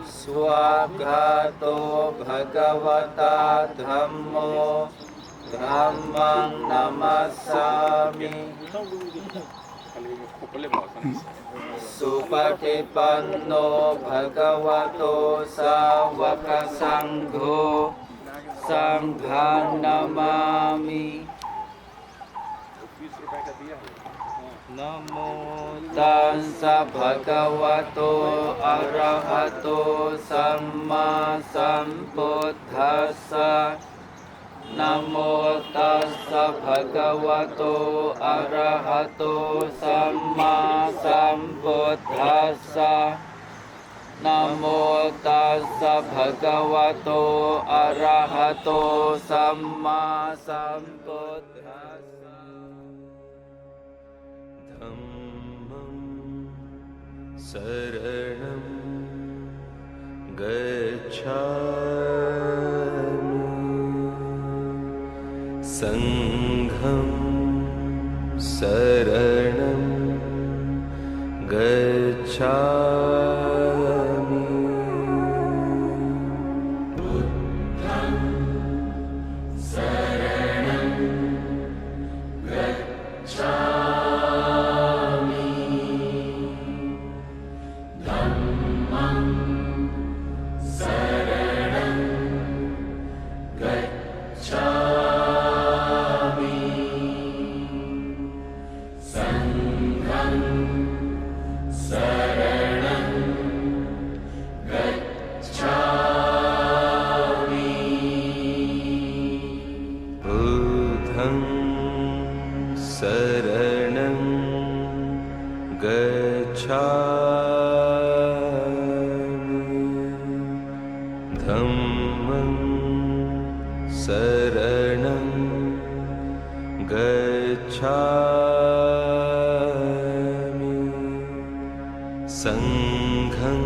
Swagato bhagavata dhammo dhammang namassami. Supatipanno bhagavato sawaka sangho sanghang namami. Namo tassa bhagavato arahato samma sambuddhassa. Namo tassa bhagavato arahato samma sambuddhassa. Namo tassa bhagavato arahato samma sambuddhassa. Dhammam saranam gacchami. Sangham saranam gacchami. Buddham saranam gacchami. Dhammam saranam gacchami. Saranam gacchami. Dhammam saranam gacchami. Sangham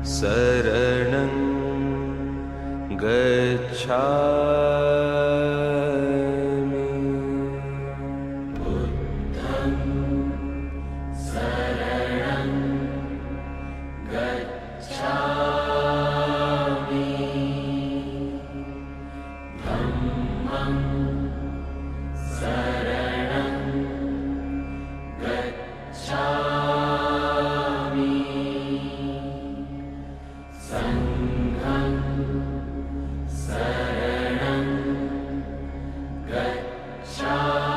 saranam gacchami. Buddham saranam gacchami. Dhammam saranam gacchami. Sangham saranam gacchami.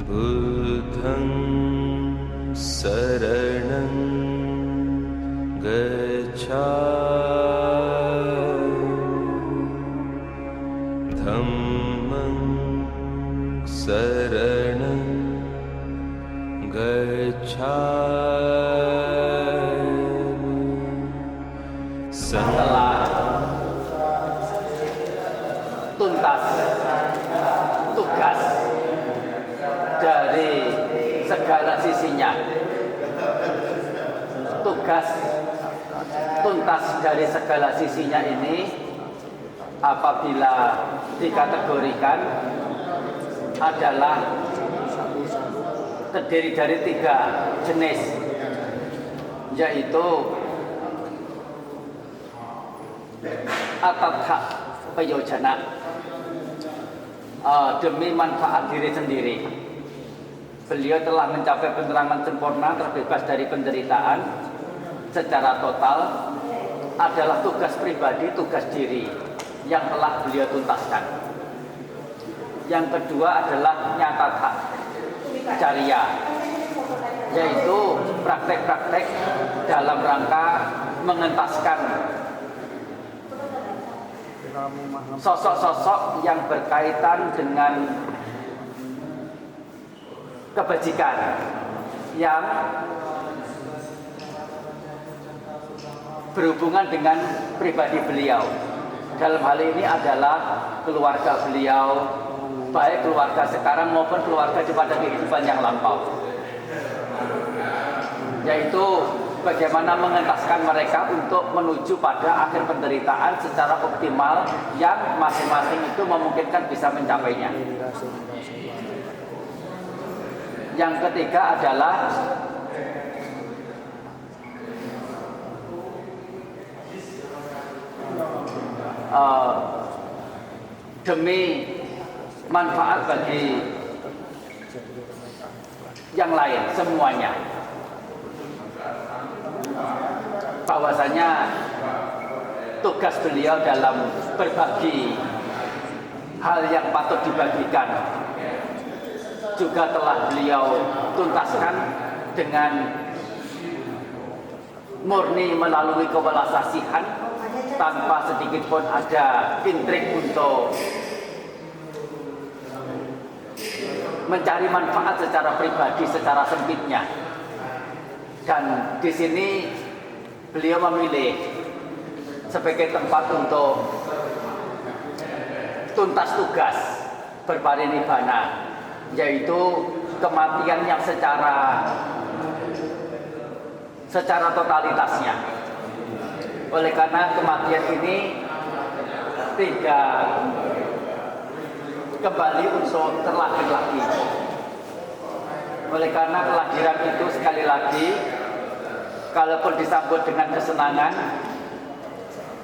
Buddham saranam gacchami. Dhammam saranam gacchami. Setelah tuntas tugas dari segala sisinya, tugas tuntas dari segala sisinya ini apabila dikategorikan adalah terdiri dari 3 jenis, yaitu atatha payojana, demi manfaat diri sendiri. Beliau telah mencapai penerangan sempurna, terbebas dari penderitaan secara total, adalah tugas pribadi, tugas diri yang telah beliau tuntaskan. Yang kedua adalah nyatata jariah, yaitu praktek-praktek dalam rangka mengentaskan sosok-sosok yang berkaitan dengan kebajikan yang berhubungan dengan pribadi beliau. Dalam hal ini adalah keluarga beliau, baik keluarga sekarang maupun keluarga pada kehidupan yang lampau, yaitu bagaimana mengentaskan mereka untuk menuju pada akhir penderitaan secara optimal yang masing-masing itu memungkinkan bisa mencapainya. Yang ketiga adalah demi manfaat bagi yang lain semuanya. Bahwasanya tugas beliau dalam berbagi hal yang patut dibagikan juga telah beliau tuntaskan dengan murni melalui kewelasasihan tanpa sedikit pun ada intrik untuk mencari manfaat secara pribadi, secara sempitnya. Dan di sini beliau memilih sebagai tempat untuk tuntas tugas berparinibbana, yaitu kematian yang secara totalitasnya. Oleh karena kematian ini tidak kembali untuk terlahir lagi. Oleh karena kelahiran itu sekali lagi, kalaupun disambut dengan kesenangan,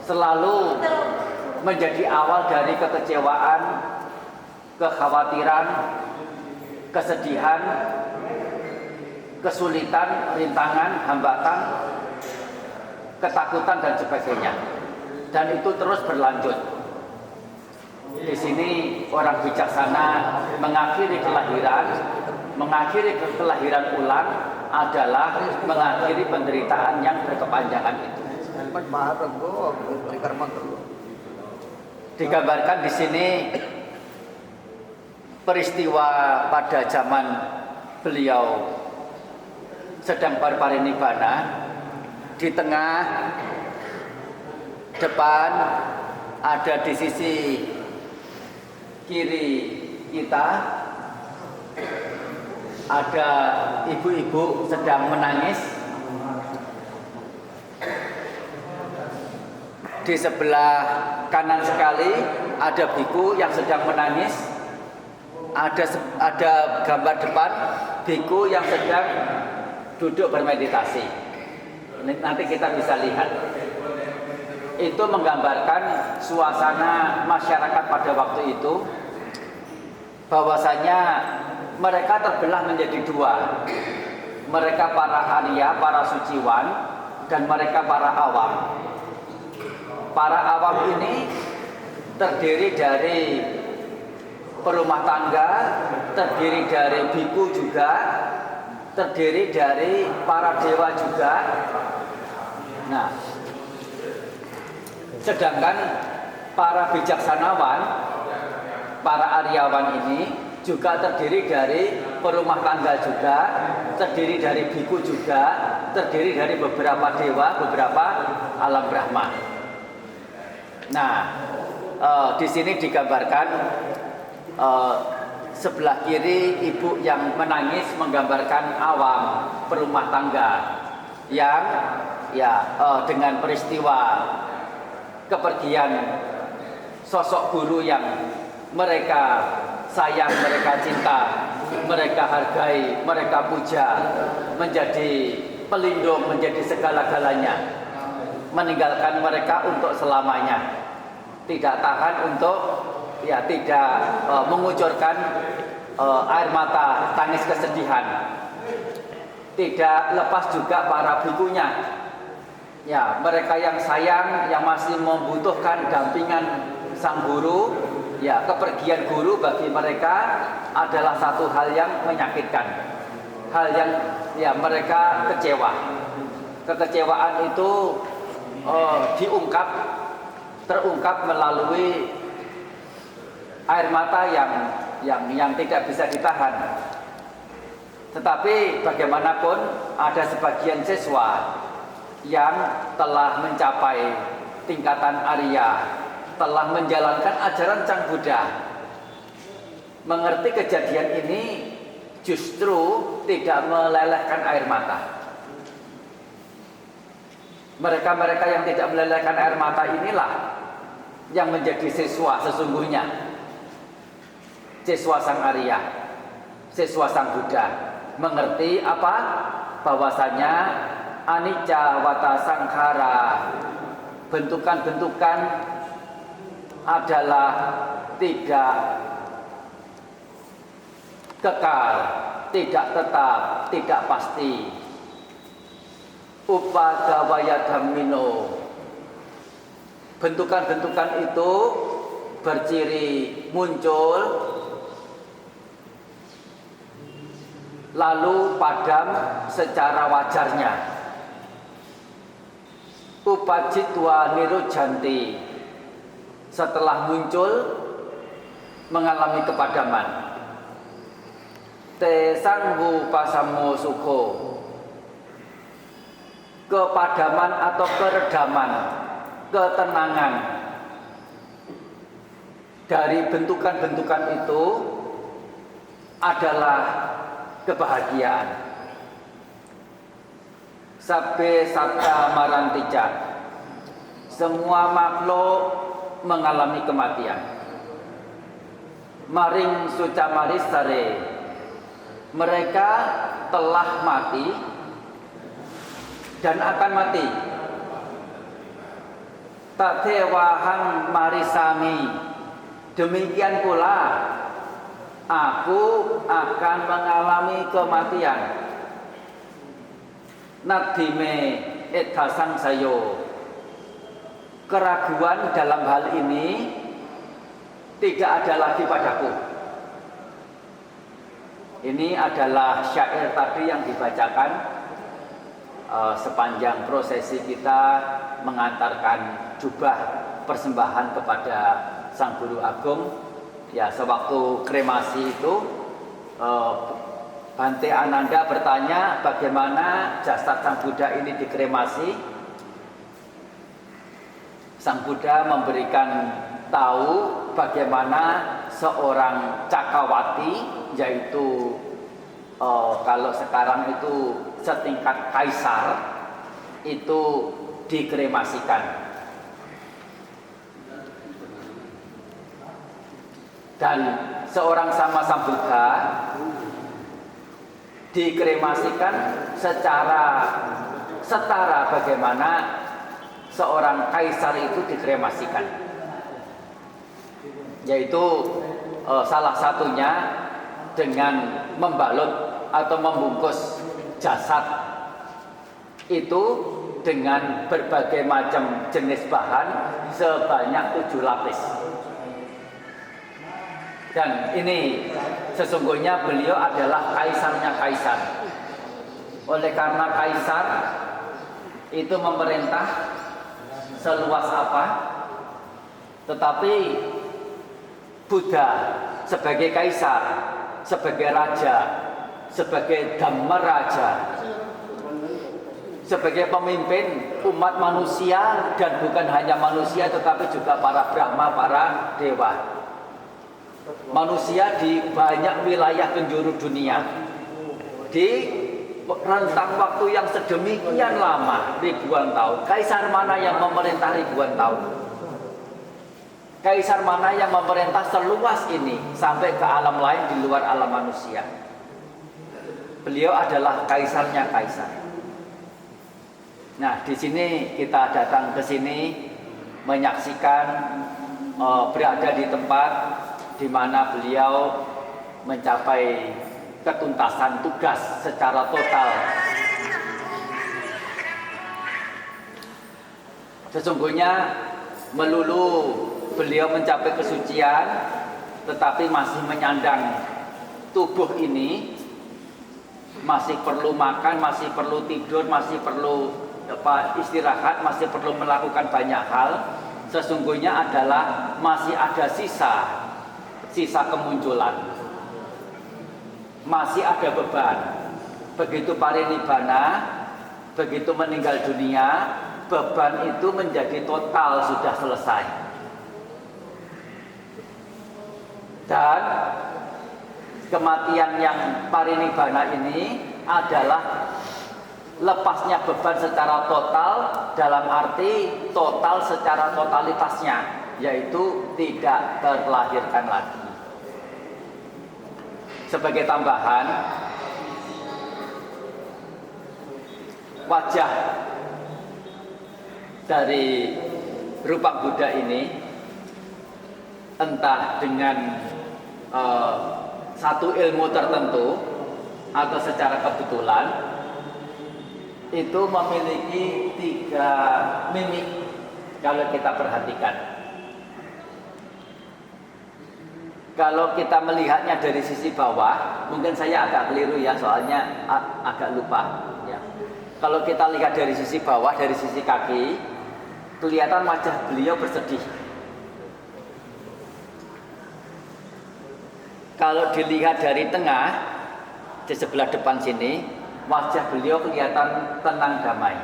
selalu menjadi awal dari kekecewaan, kekhawatiran, kesedihan, kesulitan, rintangan, hambatan, ketakutan dan sebagainya. Dan itu terus berlanjut. Di sini orang bijaksana mengakhiri kelahiran ulang adalah mengakhiri penderitaan yang berkepanjangan itu. Digambarkan di sini peristiwa pada zaman beliau sedang berparinibbana. Di tengah depan ada di sisi kiri kita ada ibu-ibu sedang menangis. Di sebelah kanan sekali ada biku yang sedang menangis. Ada gambar depan biku yang sedang duduk bermeditasi. Nanti kita bisa lihat. Itu menggambarkan suasana masyarakat pada waktu itu, bahwasanya mereka terbelah menjadi dua. Mereka para Arya, para suciwan, dan mereka para awam. Para awam ini terdiri dari perumah tangga, terdiri dari biku juga, terdiri dari para dewa juga. Nah, sedangkan para bijaksanawan, para Aryawan ini juga terdiri dari perumah tangga juga, terdiri dari biku juga, terdiri dari beberapa dewa, beberapa alam Brahma. Nah, di sini digambarkan sebelah kiri ibu yang menangis menggambarkan awam perumah tangga yang dengan peristiwa kepergian sosok guru yang mereka sayang, mereka cinta, mereka hargai, mereka puja, menjadi pelindung, menjadi segala-galanya, meninggalkan mereka untuk selamanya, tidak tahan untuk tidak mengucurkan air mata tangis kesedihan, tidak lepas juga para bikunya. Ya, mereka yang sayang, yang masih membutuhkan dampingan sang guru, ya, kepergian guru bagi mereka adalah satu hal yang menyakitkan, hal yang mereka kecewa. Kekecewaan itu terungkap melalui air mata yang tidak bisa ditahan. Tetapi bagaimanapun ada sebagian siswa yang telah mencapai tingkatan Arya, telah menjalankan ajaran Sang Buddha, mengerti kejadian ini justru tidak melelehkan air mata. Mereka-mereka yang tidak melelehkan air mata inilah yang menjadi siswa sesungguhnya, siswa Sang Arya, siswa Sang Buddha. Mengerti apa? Bahwasanya anicca wata sankhara, bentukan-bentukan adalah tidak kekal, tidak tetap, tidak pasti. Upada wayadhamino, bentukan-bentukan itu berciri muncul lalu padam secara wajarnya. Upajitwa nirujanti, setelah muncul mengalami kepadaman. Te sanggu pasamu suko, kepadaman atau keredaman, ketenangan dari bentukan-bentukan itu adalah kebahagiaan. Sabbe sabda marantija, semua makhluk mengalami kematian. Maring sucamaris sare, mereka telah mati dan akan mati. Tatewahang marisami, demikian pula aku akan mengalami kematian. Nadime etasang sayo, keraguan dalam hal ini tidak ada lagi padaku. Ini adalah syair tadi yang dibacakan sepanjang prosesi kita mengantarkan jubah persembahan kepada Sang Guru Agung. Ya, sewaktu kremasi itu Bante Ananda bertanya bagaimana jasad Sang Buddha ini dikremasi. Sang Buddha memberikan tahu bagaimana seorang cakrawati, yaitu kalau sekarang itu setingkat kaisar, itu dikremasikan. Dan seorang sama Sang Buddha dikremasikan secara setara bagaimana seorang kaisar itu dikremasikan, yaitu salah satunya dengan membalut atau membungkus jasad itu dengan berbagai macam jenis bahan sebanyak 7 lapis. Dan ini sesungguhnya beliau adalah kaisarnya kaisar. Oleh karena kaisar itu memerintah seluas apa, tetapi Buddha sebagai kaisar, sebagai raja, sebagai Dhammaraja, sebagai pemimpin umat manusia, dan bukan hanya manusia tetapi juga para Brahma, para dewa. Manusia di banyak wilayah penjuru dunia, di rentang waktu yang sedemikian lama, ribuan tahun. Kaisar mana yang memerintah ribuan tahun? Kaisar mana yang memerintah seluas ini sampai ke alam lain di luar alam manusia? Beliau adalah kaisarnya kaisar. Nah, di sini kita datang ke sini menyaksikan, berada di tempat di mana beliau mencapai ketuntasan tugas secara total. Sesungguhnya melulu beliau mencapai kesucian, tetapi masih menyandang tubuh ini, masih perlu makan, masih perlu tidur, masih perlu istirahat, masih perlu melakukan banyak hal. Sesungguhnya adalah masih ada sisa kemunculan, masih ada beban. Begitu parinibbana, begitu meninggal dunia, beban itu menjadi total, sudah selesai. Dan kematian yang parinibbana ini adalah lepasnya beban secara total, dalam arti total secara totalitasnya, yaitu tidak terlahirkan lagi. Sebagai tambahan, wajah dari rupa Buddha ini entah dengan satu ilmu tertentu atau secara kebetulan, itu memiliki 3 mimik kalau kita perhatikan. Kalau kita melihatnya dari sisi bawah, mungkin saya agak keliru ya, soalnya agak lupa ya. Kalau kita lihat dari sisi bawah, dari sisi kaki, kelihatan wajah beliau bersedih. Kalau dilihat dari tengah, di sebelah depan sini, wajah beliau kelihatan tenang damai.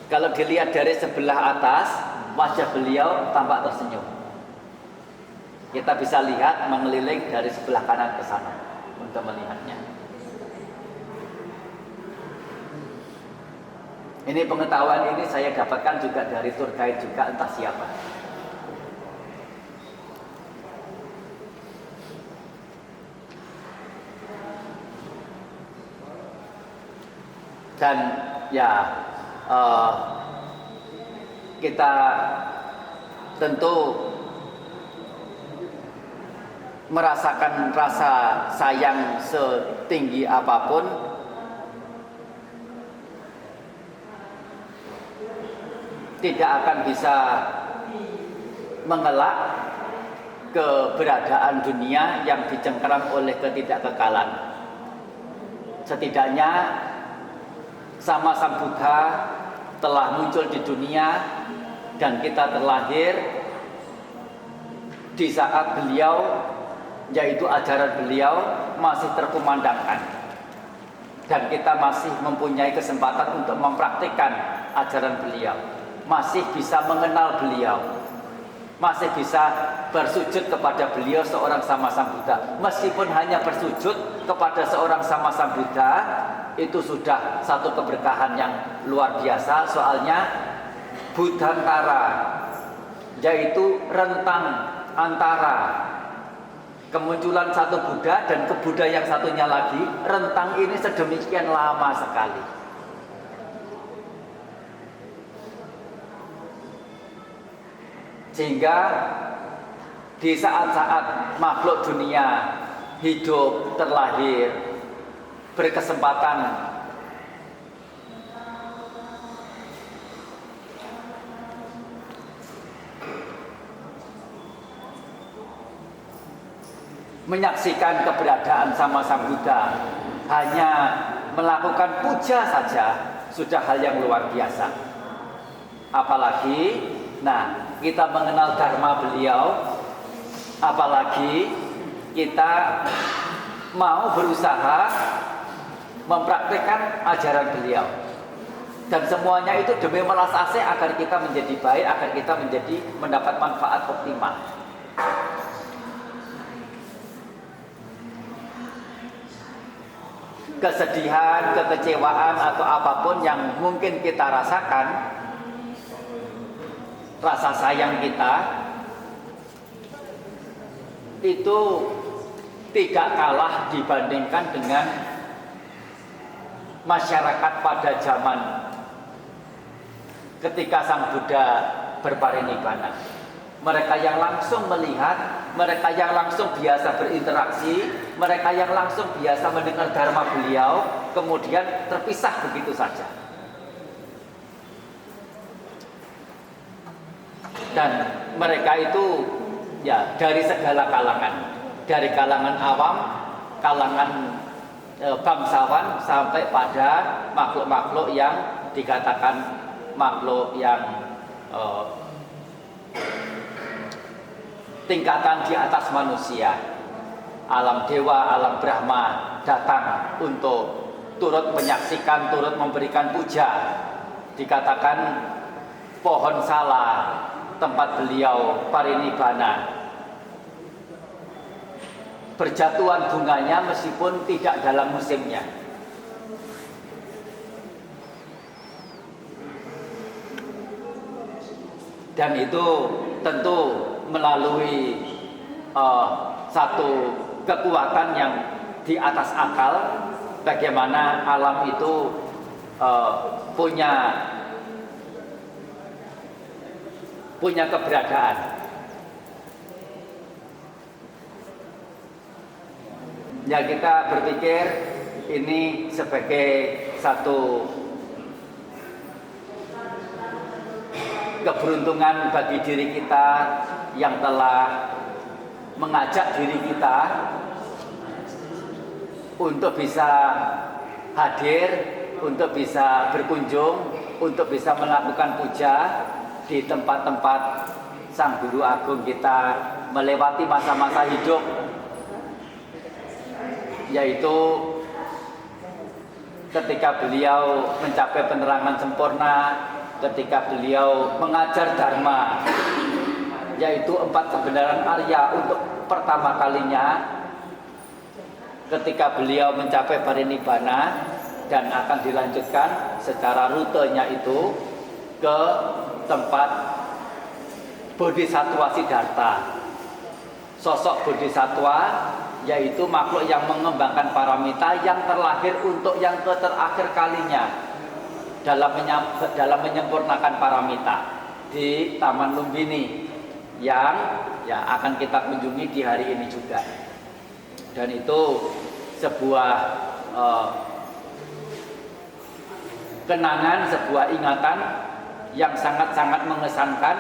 Kalau dilihat dari sebelah atas, wajah beliau tampak tersenyum. Kita bisa lihat mengeliling dari sebelah kanan ke sana untuk melihatnya. Ini pengetahuan ini saya dapatkan juga dari tour guide juga, entah siapa. Dan ya kita tentu merasakan rasa sayang setinggi apapun, tidak akan bisa mengelak keberadaan dunia yang dicengkeram oleh ketidakkekalan. Setidaknya sama Sang Buddha telah muncul di dunia dan kita terlahir di saat beliau, yaitu ajaran beliau masih terkumandangkan, dan kita masih mempunyai kesempatan untuk mempraktikkan ajaran beliau, masih bisa mengenal beliau, masih bisa bersujud kepada beliau seorang sama Sang Buddha. Meskipun hanya bersujud kepada seorang sama Sang Buddha, itu sudah satu keberkahan yang luar biasa. Soalnya Buddhantara, yaitu rentang antara kemunculan satu Buddha dan ke Buddha yang satunya lagi, rentang ini sedemikian lama sekali. Sehingga di saat-saat makhluk dunia hidup, terlahir, berkesempatan menyaksikan keberadaan sama Sang Buddha, hanya melakukan puja saja sudah hal yang luar biasa. Apalagi, kita mengenal dharma beliau, apalagi kita mau berusaha mempraktikkan ajaran beliau. Dan semuanya itu demi melas asih agar kita menjadi baik, agar kita mendapat manfaat optimal. Kesedihan, kekecewaan atau apapun yang mungkin kita rasakan, rasa sayang kita itu tidak kalah dibandingkan dengan masyarakat pada zaman ketika Sang Buddha berparinibbana. Mereka yang langsung melihat, mereka yang langsung biasa berinteraksi, mereka yang langsung biasa mendengar dharma beliau, kemudian terpisah begitu saja. Dan mereka itu ya dari segala kalangan, dari kalangan awam, kalangan bangsawan, sampai pada makhluk-makhluk yang dikatakan makhluk yang tingkatan di atas manusia, alam dewa, alam Brahma, datang untuk turut menyaksikan, turut memberikan puja. Dikatakan pohon sala, tempat beliau parinibbana, berjatuhan bunganya meskipun tidak dalam musimnya. Dan itu tentu melalui satu kekuatan yang di atas akal, bagaimana alam itu punya keberadaan. Ya kita berpikir ini sebagai satu keberuntungan bagi diri kita yang telah mengajak diri kita untuk bisa hadir, untuk bisa berkunjung, untuk bisa melakukan puja di tempat-tempat Sang Guru Agung kita melewati masa-masa hidup, yaitu ketika beliau mencapai penerangan sempurna, ketika beliau mengajar Dharma, yaitu 4 kebenaran Arya untuk pertama kalinya, ketika beliau mencapai parinibbana, dan akan dilanjutkan secara rutenya itu ke tempat Bodhisattva Siddhartha. Sosok Bodhisattva yaitu makhluk yang mengembangkan paramita yang terlahir untuk yang terakhir kalinya dalam menyempurnakan paramita di Taman Lumbini yang akan kita kunjungi di hari ini juga. Dan itu sebuah kenangan, sebuah ingatan yang sangat-sangat mengesankan,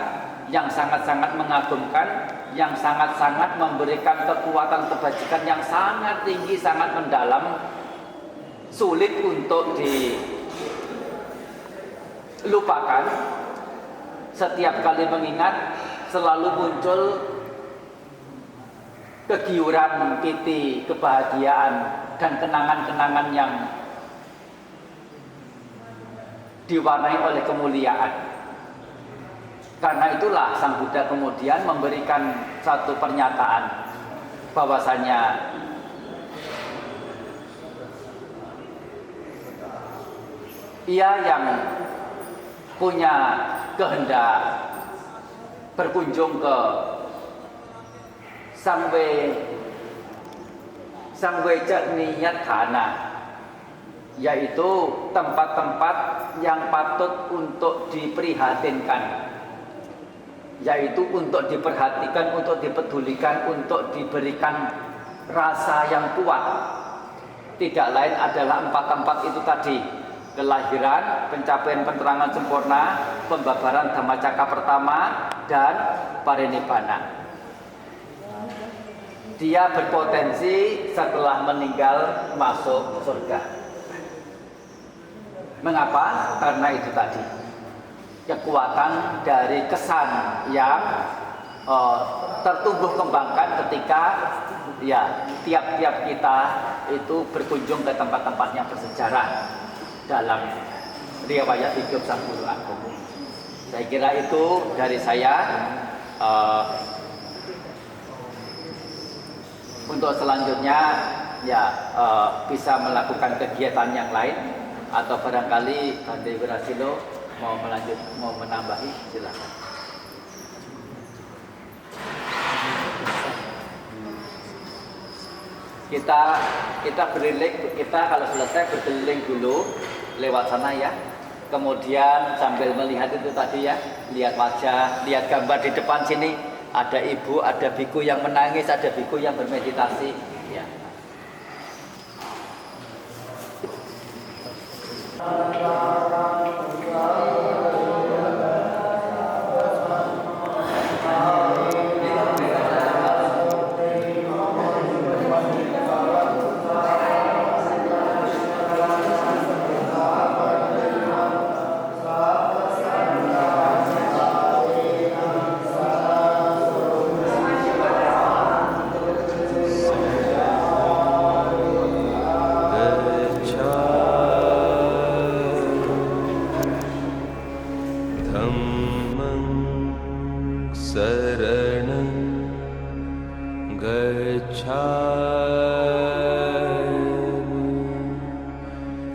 yang sangat-sangat mengagumkan, yang sangat-sangat memberikan kekuatan kebajikan yang sangat tinggi, sangat mendalam, sulit untuk dilupakan. Setiap kali mengingat selalu muncul kegiuran, piti, kebahagiaan, dan kenangan-kenangan yang diwarnai oleh kemuliaan. Karena itulah Sang Buddha kemudian memberikan satu pernyataan bahwasanya ia yang punya kehendak berkunjung ke Sangwecakniyatthana, yaitu tempat-tempat yang patut untuk diprihatinkan, yaitu untuk diperhatikan, untuk dipedulikan, untuk diberikan rasa yang kuat. Tidak lain adalah 4 tempat itu tadi: kelahiran, pencapaian penerangan sempurna, pembabaran Dhammacakka pertama, dan parinibbana. Dia berpotensi setelah meninggal masuk surga. Mengapa? Karena itu tadi, kekuatan dari kesan yang tertumbuh kembangkan ketika tiap-tiap kita itu berkunjung ke tempat-tempat yang bersejarah dalam riwayat hidup Sang Guru Agung. Saya kira itu dari saya. Untuk selanjutnya bisa melakukan kegiatan yang lain, atau barangkali Bante Wirasilo mau menambahi, silakan. Kita berkeliling, kita kalau selesai berkeliling dulu lewat sana ya. Kemudian sambil melihat itu tadi ya, lihat wajah, lihat gambar di depan sini. Ada ibu, ada biku yang menangis, ada biku yang bermeditasi. Ya.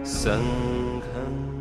Sangham